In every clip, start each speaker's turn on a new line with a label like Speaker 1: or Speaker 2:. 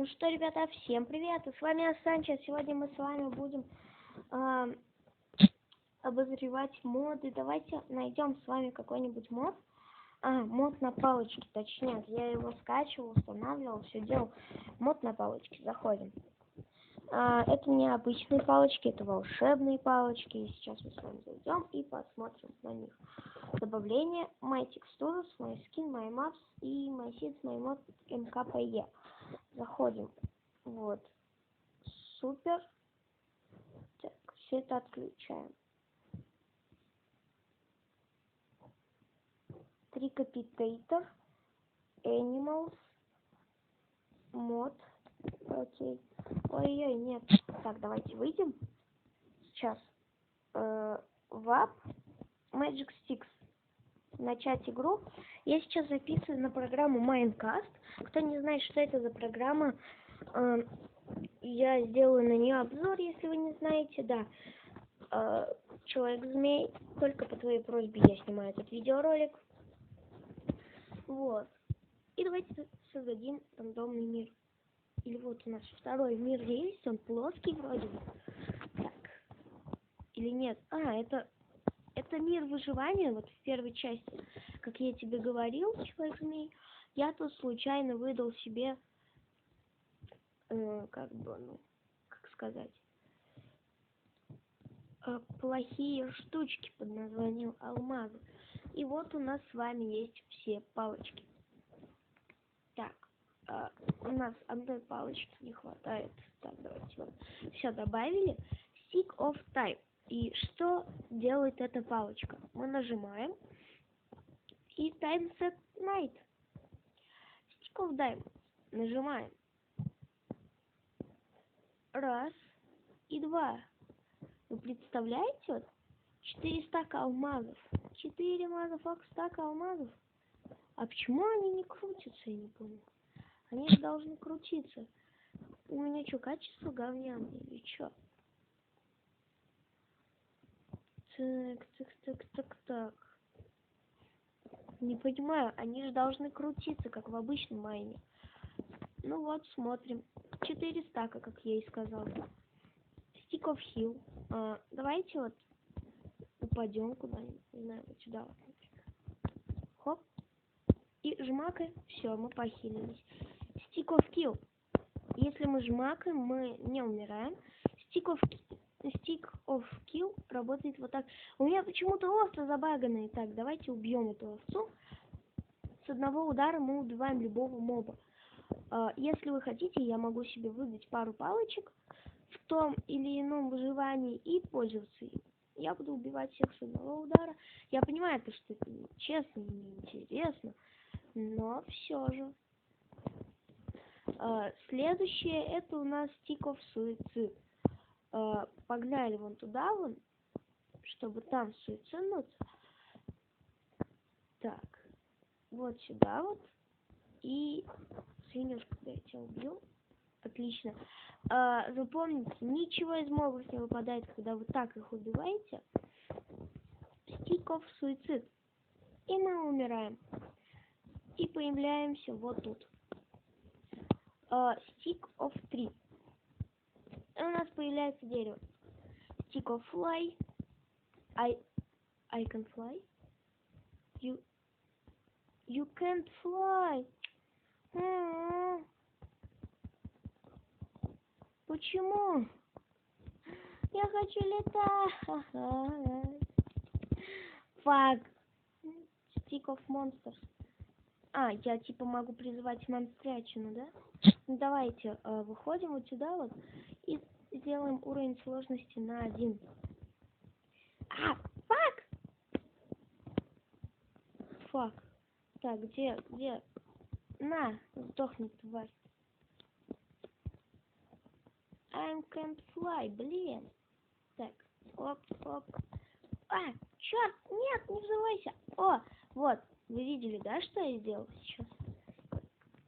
Speaker 1: Ну что, ребята, всем привет! И с вами Санчо. Сегодня мы с вами будем обозревать моды. Давайте найдем с вами какой-нибудь мод. Мод на палочки, точнее. Я его скачивал, устанавливал, все делал. Мод на палочки. Заходим. Это не обычные палочки, это волшебные палочки. И сейчас мы с вами зайдем и посмотрим на них. Добавление My Textures, My Skin, My Maps и My Seeds, My Mod МКПЕ. Заходим. Вот. Супер. Так, все это отключаем. Трикапитейтор. Animals. Мод. Окей. Ой-ой, нет. Так, давайте выйдем. Сейчас. Вап. Magic Sticks. Начать игру. Я сейчас записываю на программу Minecast. Кто не знает, что это за программа, я сделаю на нее обзор, если вы не знаете. Да. Человек-змей. Только по твоей просьбе я снимаю этот видеоролик. Вот. И давайте создадим рандомный мир. Или вот у нас второй мир есть, он плоский вроде бы. Так. Или нет? Это мир выживания, вот в первой части, как я тебе говорил, человек-змей, я тут случайно выдал себе, как сказать, плохие штучки под названием алмазы. И вот у нас с вами есть все палочки. Так, у нас одной палочки не хватает. Так, давайте вот все добавили. Stick of Time. И что делает эта палочка? Мы нажимаем и Time Set Night. Stick of Diamonds. Нажимаем. Раз и два. Вы представляете? Вот 4 стака алмазов. 4 стака алмазов. А почему они не крутятся, я не понял. Они же должны крутиться. У меня что, качество говняное или что? Так. Не понимаю, они же должны крутиться, как в обычном майне. Ну вот, смотрим. 4 стака, как я и сказал. Stick of Hill. Давайте вот упадем куда-нибудь, не знаю, вот сюда вот, например. Хоп. И жмакаем. Все, мы похилились. Stick of Kill. Если мы жмакаем, мы не умираем. Stick of Kill работает вот так. У меня почему-то овца забаганная. Так, давайте убьем эту овцу. С одного удара мы убиваем любого моба. Если вы хотите, я могу себе выдать пару палочек в том или ином выживании и пользоваться им. Я буду убивать всех с одного удара. Я понимаю, что это нечестно и неинтересно, но все же. Следующее это у нас Stick of Suicide. Погнали вон туда, чтобы там суициднуться. Так, вот сюда вот. И свинюшку, когда я тебя убью. Отлично. Запомните, ничего из мобов не выпадает, когда вы так их убиваете. Stick of Suicide. И мы умираем. И появляемся вот тут. Stick of Tree. И у нас появляется дерево. Stick of Fly. I can fly. You can't fly. Почему? Я хочу летать. Fuck. Stick of Monsters. Я типа могу призывать монстрячину, да? Ну, давайте выходим вот сюда вот и сделаем уровень сложности на 1. Fuck. Так, где? На, сдохни, тварь. I can't fly, блин. Так, оп. Черт, нет, не взрывайся. Вот, вы видели, да, что я сделал сейчас?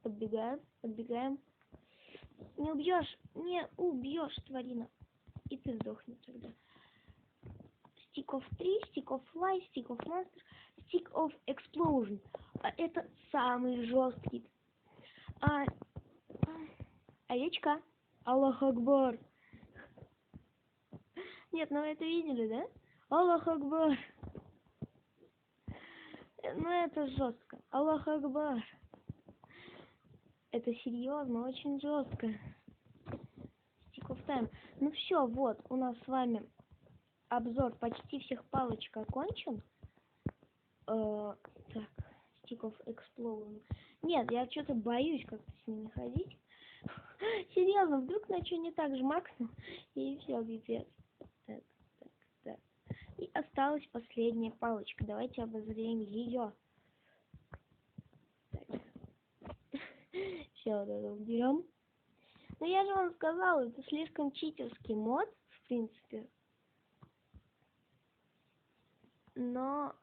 Speaker 1: Подбегаем. Не убьешь, тварина. И ты сдохни тогда. Stick of Tree, Stick of Fly, Stick of Monster, Stick of Explosion. Это самый жесткий. Овечка. Аллах Акбар. Нет, ну вы это видели, да? Аллах Акбар. Ну это жестко. Аллах Акбар. Это серьезно, очень жестко. Stick of time. Ну все, вот, у нас с вами обзор почти всех палочек окончен. Так, Stick of Exploding. Нет, я что-то боюсь как-то с ними ходить. Серьезно, вдруг на что не так жмакну, и все, пипец. Так. И осталась последняя палочка. Давайте обозрем ее. Все, вот это уберем. Ну я же вам сказала, это слишком читерский мод, в принципе. Но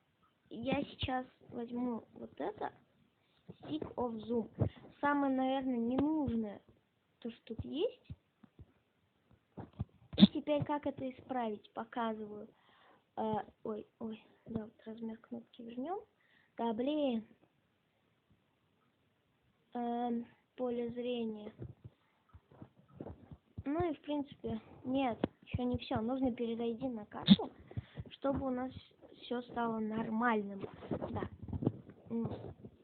Speaker 1: я сейчас возьму вот это. Stick of Zoom. Самое, наверное, ненужное, то, что тут есть. И теперь как это исправить, показываю. Ой, да, вот размер кнопки вернем. Да, блин. Поле зрения. Ну и в принципе, нет, еще не все. Нужно перезайти на карту, чтобы у нас все стало нормальным. Да.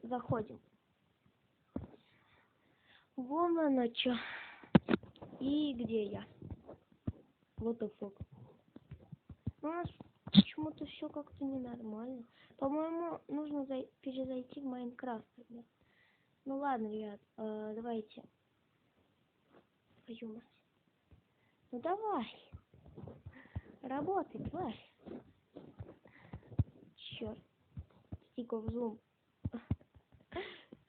Speaker 1: Заходим. Вон оно что. И где я? Вот the fuck. У нас почему-то все как-то ненормально. По-моему, нужно перезайти в Майнкрафт. Ну ладно, ребят, давайте. Твою мать. Ну давай. Работай, тварь. Черт. Stick of Zoom.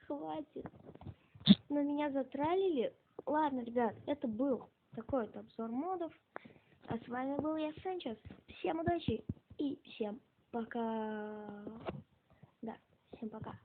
Speaker 1: Хватит. Но меня затралили. Ладно, ребят, это был такой вот обзор модов. А с вами был я, Санчес. Всем удачи и всем пока. Да, всем пока.